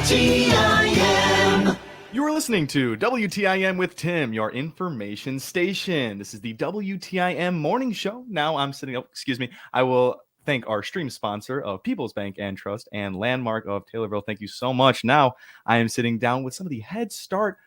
WTIM. You are listening to WTIM with Tim, your information station. This is the WTIM morning show. Now I'm sitting up, I will thank our stream sponsor of People's Bank and Trust and Landmark of Taylorville. Thank you so much. Now I am sitting down with some of the Head Start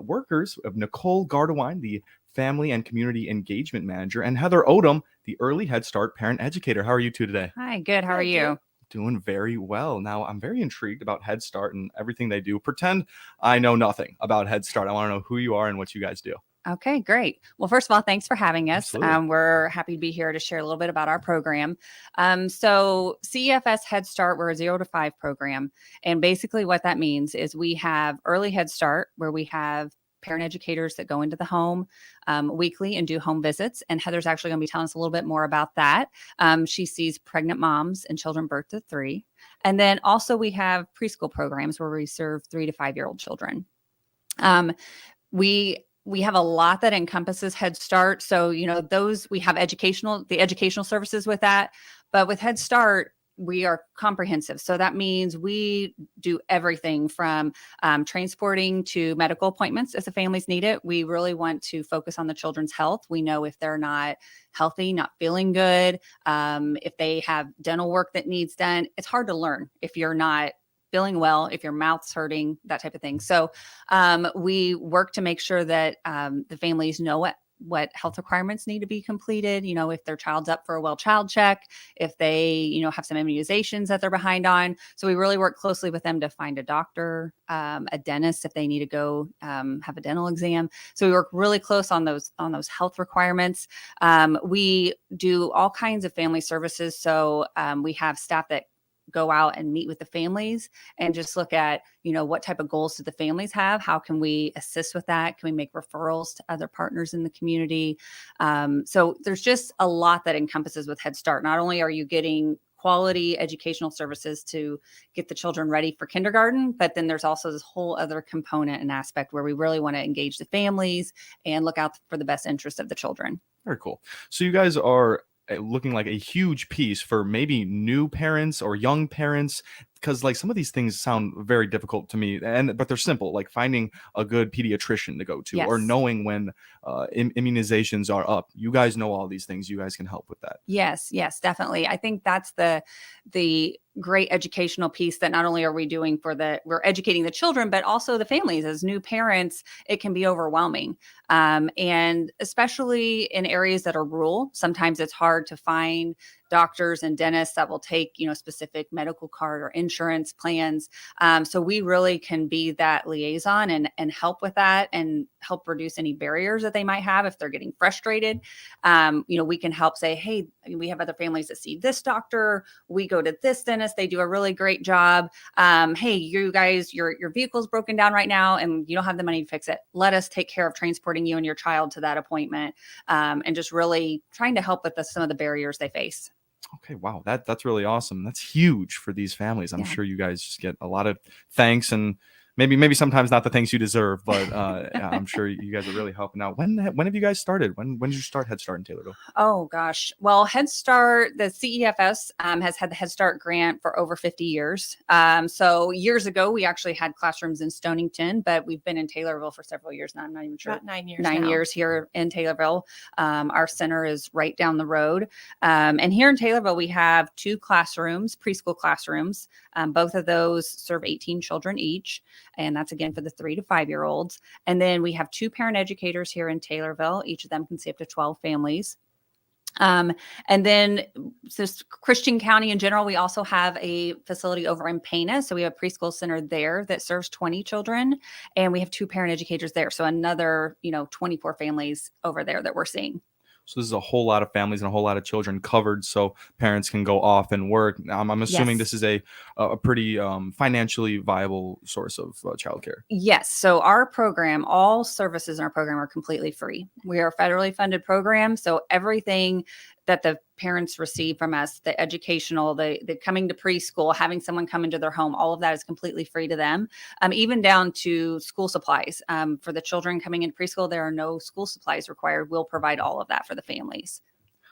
workers of Nicole Gardewine, the Family and Community Engagement Manager, and Heather Odom, the Early Head Start Parent Educator. How are you two today? Hi, good. How are you? Doing very well. Now, I'm very intrigued about Head Start and everything they do. Pretend I know nothing about Head Start. I want to know who you are and what you guys do. Okay, great. Well, first of all, thanks for having us. Absolutely. We're happy to be here to share a little bit about our program. So CEFS Head Start, we're a 0 to 5 program. And basically what that means is we have early Head Start where we have parent educators that go into the home weekly and do home visits. And Heather's actually going to be telling us a little bit more about that. She sees pregnant moms and children birth to 3. And then also we have preschool programs where we serve 3 to 5-year-old children. We have a lot that encompasses Head Start. So, those we have the educational services with that. But with Head Start, we are comprehensive. So that means we do everything from transporting to medical appointments if the families need it. We really want to focus on the children's health. We know if they're not healthy, not feeling good, if they have dental work that needs done. It's hard to learn if you're not feeling well, if your mouth's hurting, that type of thing. So we work to make sure that the families know what health requirements need to be completed, if their child's up for a well child check, if they, have some immunizations that they're behind on. So we really work closely with them to find a doctor, a dentist, if they need to go have a dental exam. So we work really close on those health requirements. We do all kinds of family services. So we have staff that go out and meet with the families and just look at, what type of goals do the families have? How can we assist with that? Can we make referrals to other partners in the community? So there's just a lot that encompasses with Head Start. Not only are you getting quality educational services to get the children ready for kindergarten, but then there's also this whole other component and aspect where we really want to engage the families and look out for the best interest of the children. Very cool. So you guys are looking like a huge piece for maybe new parents or young parents, because like some of these things sound very difficult to me, but they're simple, like finding a good pediatrician to go to, Yes. or knowing when immunizations are up. You guys know all these things. You guys can help with that. Yes, definitely. I think that's the great educational piece that not only are we doing we're educating the children, but also the families. As new parents, it can be overwhelming. And especially in areas that are rural, sometimes it's hard to find doctors and dentists that will take, specific medical card or insurance plans. So we really can be that liaison and help with that and help reduce any barriers that they might have if they're getting frustrated. We can help say, hey, we have other families that see this doctor. We go to this dentist. They do a really great job. Hey, you guys, your vehicle's broken down right now and you don't have the money to fix it. Let us take care of transporting you and your child to that appointment, and just really trying to help with some of the barriers they face. Okay, wow, that's really awesome. That's huge for these families. I'm sure you guys just get a lot of thanks, and maybe sometimes not the thanks you deserve, but yeah, I'm sure you guys are really helping out. When have you guys started? When did you start Head Start in Taylorville? Oh gosh, well, Head Start, the CEFS has had the Head Start grant for over 50 years. So years ago, we actually had classrooms in Stonington, but we've been in Taylorville for several years now. I'm not even sure. About 9 years. 9 now. years here in Taylorville. Our center is right down the road. And here in Taylorville, we have 2 classrooms, preschool classrooms. Both of those serve 18 children each. And that's again for the 3 to 5-year-olds. And then we have 2 parent educators here in Taylorville. Each of them can see up to 12 families. And then just Christian County in general, we also have a facility over in Pana. So we have a preschool center there that serves 20 children, and we have 2 parent educators there. So another, 24 families over there that we're seeing. So this is a whole lot of families and a whole lot of children covered, so parents can go off and work. I'm assuming Yes. This is a pretty financially viable source of childcare. Yes. So our program, all services in our program are completely free. We are a federally funded program. So everything that the parents receive from us, the educational, the coming to preschool, having someone come into their home, all of that is completely free to them. Even down to school supplies. For the children coming into preschool, there are no school supplies required. We'll provide all of that for the families.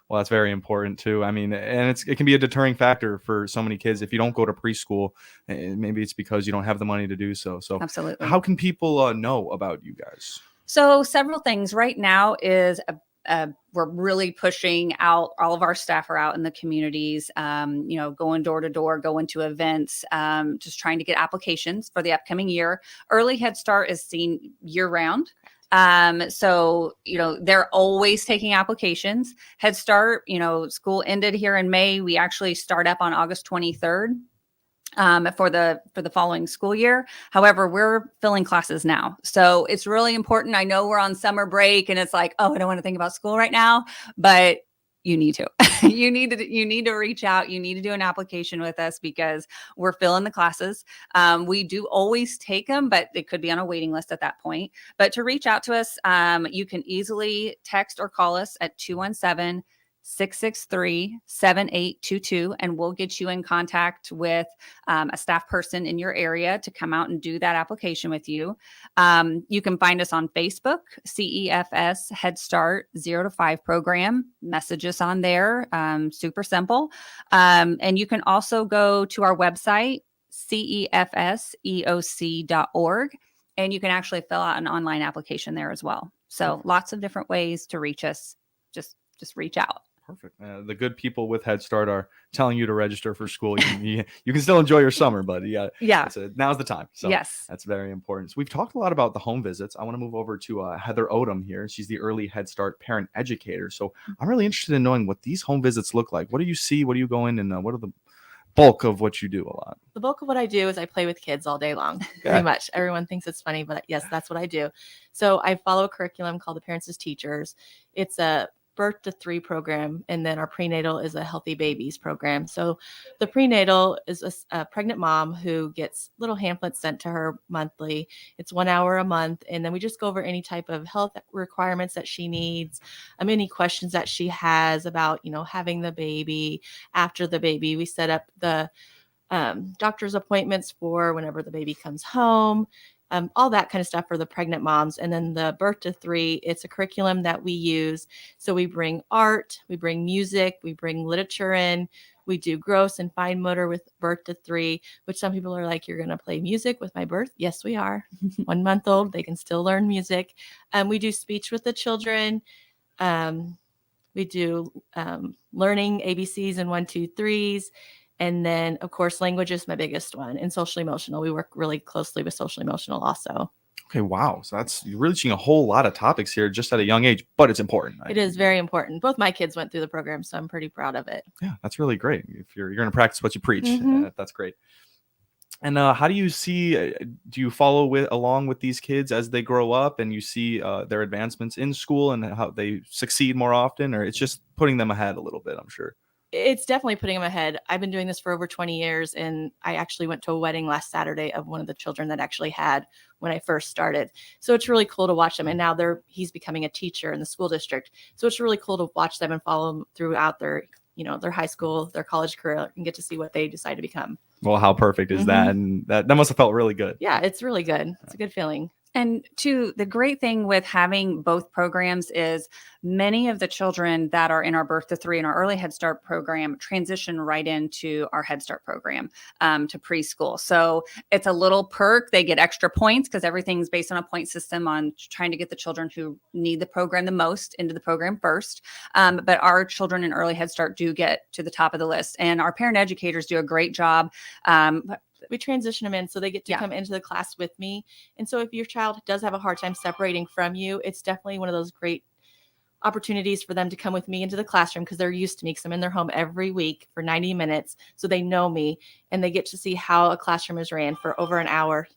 Well, that's very important too. I mean, and it can be a deterring factor for so many kids if you don't go to preschool. Maybe it's because you don't have the money to do so. So, Absolutely. how can people know about you guys? So several things right now is we're really pushing out. All of our staff are out in the communities, going door to door, going to events, just trying to get applications for the upcoming year. Early Head Start is seen year round. So, they're always taking applications. Head Start, school ended here in May. We actually start up on August 23rd. For the following school year. However, we're filling classes now. So it's really important. I know we're on summer break and it's like, oh, I don't want to think about school right now, but you need to. you need to reach out. You need to do an application with us because we're filling the classes. We do always take them, but it could be on a waiting list at that point. But to reach out to us, you can easily text or call us at 217-663-7822, and we'll get you in contact with a staff person in your area to come out and do that application with you. You can find us on Facebook, CEFS Head Start 0 to 5 program. Message us on there, super simple. And you can also go to our website, cefseoc.org, and you can actually fill out an online application there as well. So lots of different ways to reach us. Just reach out. Perfect. The good people with Head Start are telling you to register for school. You can still enjoy your summer, but yeah. Now's the time. So yes, that's very important. So we've talked a lot about the home visits. I want to move over to Heather Odom here. She's the early Head Start parent educator. So I'm really interested in knowing what these home visits look like. What do you see? What do you go in and what are the bulk of what you do a lot? The bulk of what I do is I play with kids all day long. Pretty much. Everyone thinks it's funny, but yes, that's what I do. So I follow a curriculum called the Parents as Teachers. It's a birth to 3 program, and then our prenatal is a healthy babies program. So the prenatal is a pregnant mom who gets little pamphlets sent to her monthly. It's 1 hour a month, and then we just go over any type of health requirements that she needs, any questions that she has about having the baby, after the baby. We set up the doctor's appointments for whenever the baby comes home. All that kind of stuff for the pregnant moms. And then the birth to 3, it's a curriculum that we use. So we bring art, we bring music, we bring literature in, we do gross and fine motor with birth to 3, which some people are like, you're going to play music with my birth? Yes, we are. 1 month old, they can still learn music. We do speech with the children. We do learning ABCs and 1, 2, 3s. And then, of course, language is my biggest one, and social emotional. We work really closely with social emotional also. Okay, wow. So you're really seeing a whole lot of topics here just at a young age, but it's important. It is very important. Both my kids went through the program, so I'm pretty proud of it. Yeah, that's really great. If you're going to practice what you preach, that's great. And how do you see, do you follow along with these kids as they grow up and you see their advancements in school and how they succeed more often, or it's just putting them ahead a little bit, I'm sure? It's definitely putting them ahead. I've been doing this for over 20 years, and I actually went to a wedding last Saturday of one of the children that actually had when I first started. So it's really cool to watch them. And now he's becoming a teacher in the school district. So it's really cool to watch them and follow them throughout their high school, their college career, and get to see what they decide to become. Well, how perfect is that? And that must have felt really good. Yeah, it's really good. It's a good feeling. And the great thing with having both programs is many of the children that are in our birth to 3 and our early Head Start program transition right into our Head Start program to preschool. So it's a little perk. They get extra points because everything's based on a point system on trying to get the children who need the program the most into the program first. But our children in early Head Start do get to the top of the list, and our parent educators do a great job. We transition them in so they get to come into the class with me. And so if your child does have a hard time separating from you, it's definitely one of those great opportunities for them to come with me into the classroom because they're used to me because I'm in their home every week for 90 minutes. So they know me and they get to see how a classroom is ran for over an hour.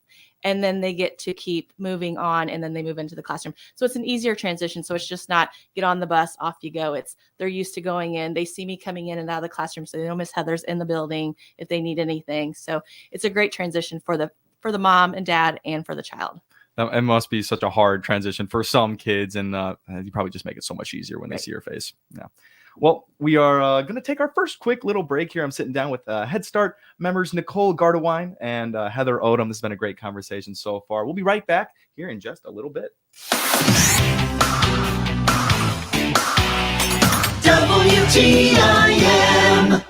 And then they get to keep moving on, and then they move into the classroom. So it's an easier transition. So it's just not get on the bus, off you go. They're used to going in. They see me coming in and out of the classroom, so they know Miss Heather's in the building if they need anything. So it's a great transition for the mom and dad and for the child. It must be such a hard transition for some kids, and you probably just make it so much easier when they see your face. Yeah. Well, we are going to take our first quick little break here. I'm sitting down with Head Start members Nicole Gardewine and Heather Odom. This has been a great conversation so far. We'll be right back here in just a little bit. WTIM WTIM.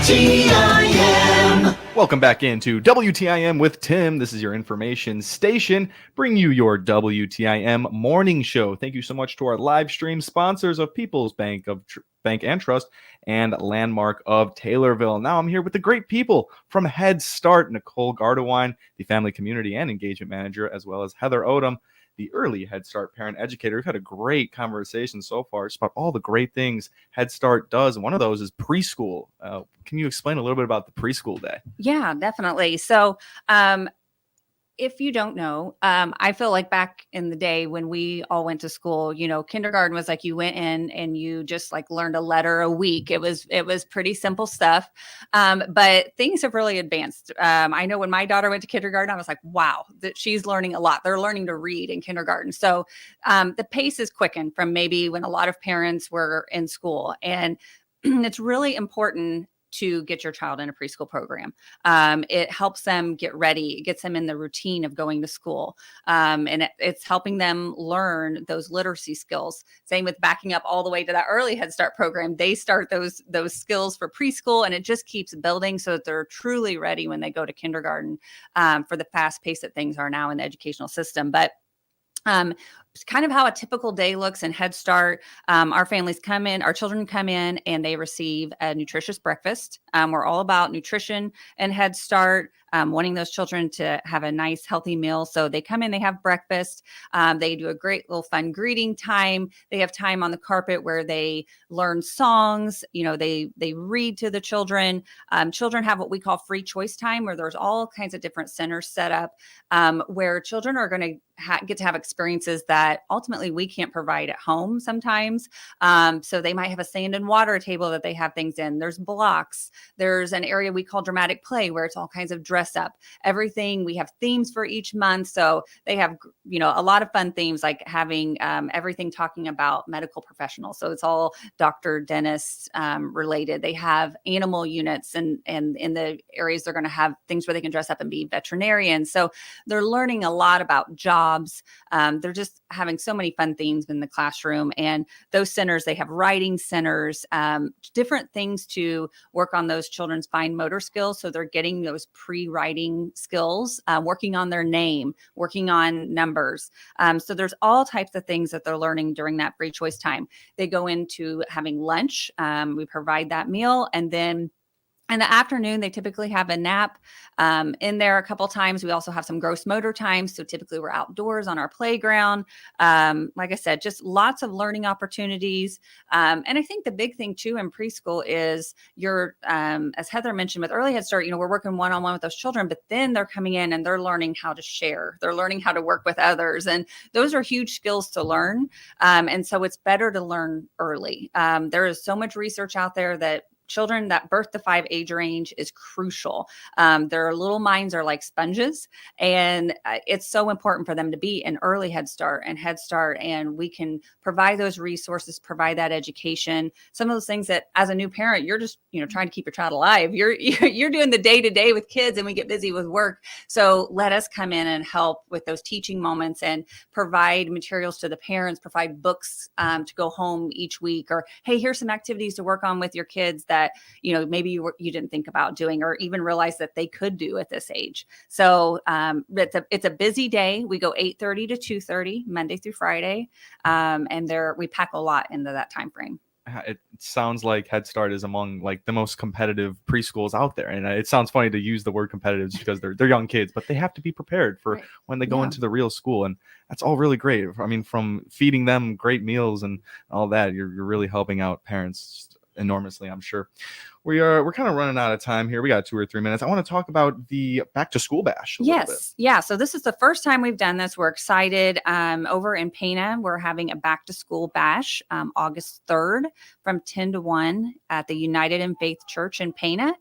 WTIM. Welcome back into WTIM with Tim. This is your information station, bring you your WTIM morning show. Thank you so much to our live stream sponsors of People's Bank and Trust and Landmark of Taylorville. Now I'm here with the great people from Head Start, Nicole Gardewine, the Family Community and Engagement Manager, as well as Heather Odom, the early Head Start parent educator. We've had a great conversation so far just about all the great things Head Start does. And one of those is preschool. Can you explain a little bit about the preschool day? Yeah, definitely. So, if you don't know, I feel like back in the day when we all went to school, kindergarten was like you went in and you just like learned a letter a week. It was pretty simple stuff, but things have really advanced. I know when my daughter went to kindergarten, I was like, wow, that she's learning a lot. They're learning to read in kindergarten, so the pace is quickened from maybe when a lot of parents were in school, and it's really important to get your child in a preschool program. It helps them get ready. It gets them in the routine of going to school. And it's helping them learn those literacy skills. Same with backing up all the way to that early Head Start program. They start those skills for preschool, and it just keeps building so that they're truly ready when they go to kindergarten for the fast pace that things are now in the educational system. But it's kind of how a typical day looks in Head Start. Our children come in and they receive a nutritious breakfast. We're all about nutrition and Head Start, wanting those children to have a nice, healthy meal. So they come in, they have breakfast. They do a great little fun greeting time. They have time on the carpet where they learn songs. They read to the children. Children have what we call free choice time, where there's all kinds of different centers set up where children are going to get to have experiences that that ultimately we can't provide at home sometimes. So they might have a sand and water table that they have things in. There's blocks. There's an area we call dramatic play where it's all kinds of dress up. Everything, we have themes for each month. So they have, a lot of fun themes, like having everything talking about medical professionals. So it's all doctor, dentist related. They have animal units, and in the areas they're going to have things where they can dress up and be veterinarians. So they're learning a lot about jobs. They're just having so many fun themes in the classroom. And those centers, they have writing centers, different things to work on those children's fine motor skills. So they're getting those pre-writing skills, working on their name, working on numbers. So there's all types of things that they're learning during that free choice time. They go into having lunch. We provide that meal, and then in the afternoon, they typically have a nap in there a couple times. We also have some gross motor times. So typically we're outdoors on our playground. Like I said, just lots of learning opportunities. And I think the big thing too in preschool is as Heather mentioned with early Head Start, we're working one-on-one with those children, but then they're coming in and they're learning how to share. They're learning how to work with others. And those are huge skills to learn. And so it's better to learn early. There is so much research out there that children that birth to 5 age range is crucial. Their little minds are like sponges, and it's so important for them to be in early Head Start. And we can provide those resources, provide that education. Some of those things that as a new parent, you're just, trying to keep your child alive. You're doing the day to day with kids, and we get busy with work. So let us come in and help with those teaching moments and provide materials to the parents, provide books to go home each week, or, hey, here's some activities to work on with your kids that maybe you didn't think about doing or even realize that they could do at this age. So it's a busy day. We go 8:30 to 2:30 Monday through Friday, and we pack a lot into that time frame. It sounds like Head Start is among like the most competitive preschools out there, and it sounds funny to use the word competitive just because they're young kids, but they have to be prepared for when they go into the real school, and that's all really great. I mean, from feeding them great meals and all that, you're really helping out parents enormously, I'm sure. We're kind of running out of time here. We got 2 or 3 minutes. I want to talk about the back to school bash. Yes. Yeah. So this is the first time we've done this. We're excited. Over in Pana, we're having a back to school bash August 3rd from 10 to 1 at the United in Faith Church in Pana.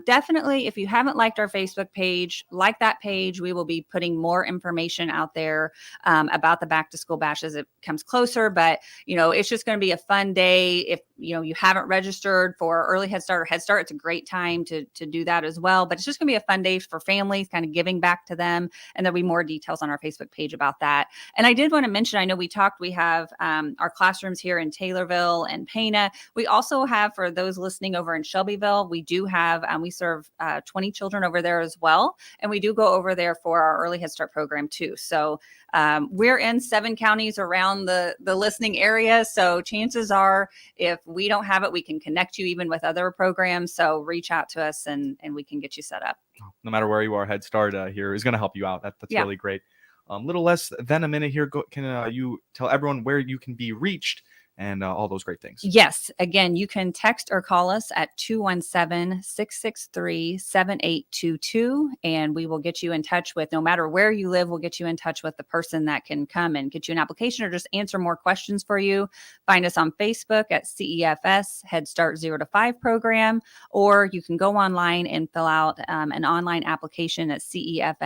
Definitely, if you haven't liked our Facebook page, like that page. We will be putting more information out there about the back to school bash as it comes closer. But, it's just going to be a fun day. If, you haven't registered for Early Head Start or Head Start, it's a great time to do that as well. But it's just going to be a fun day for families, kind of giving back to them. And there'll be more details on our Facebook page about that. And I did want to mention, I know we have our classrooms here in Taylorville and Pana. We also have, for those listening over in Shelbyville, we do have, we serve 20 children over there as well. And we do go over there for our Early Head Start program too. So we're in 7 counties around the listening area. So chances are, if we don't have it, we can connect you even with other programs. So reach out to us and we can get you set up. No matter where you are, Head Start here is going to help you out. That's really great. Little less than a minute here. Can you tell everyone where you can be reached and all those great things? Yes. Again, you can text or call us at 217-663-7822, and we will get you in touch with, no matter where you live, we'll get you in touch with the person that can come and get you an application or just answer more questions for you. Find us on Facebook at CEFS Head Start 0 to 5 program, or you can go online and fill out an online application at cefseoc.org.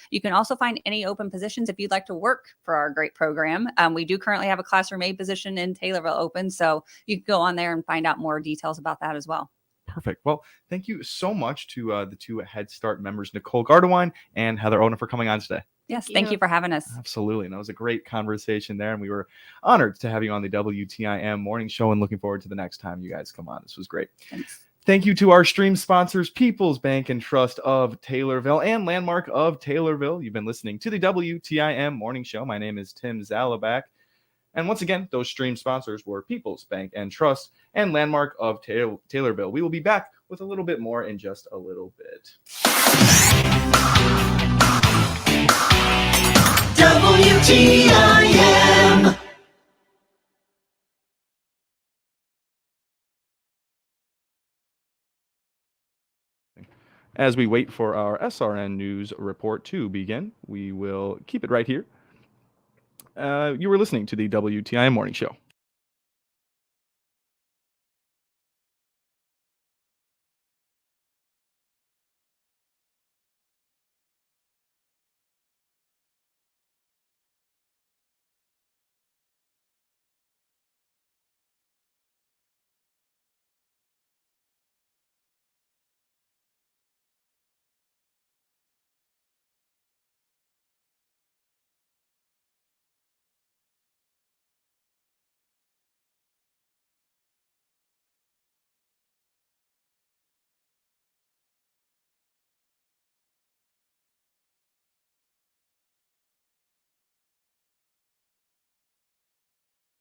You can also find any open positions if you'd like to work for our great program. We do currently have a classroom aide position in Taylorville open, so you can go on there and find out more details about that as well. Perfect. Well, thank you so much to the 2 Head Start members, Nicole Gardewine and Heather Oden, for coming on today. Yes, thank you for having us. Absolutely. And that was a great conversation there, and we were honored to have you on the WTIM morning show and looking forward to the next time you guys come on. This was great. Thanks. Thank you to our stream sponsors, People's Bank and Trust of Taylorville and Landmark of Taylorville. You've been listening to the WTIM morning show. My name is Tim Zalabak. And once again, those stream sponsors were People's Bank and Trust and Landmark of Taylorville. We will be back with a little bit more in just a little bit. WTIM. As we wait for our SRN News report to begin, we will keep it right here You were listening to the WTIM Morning Show.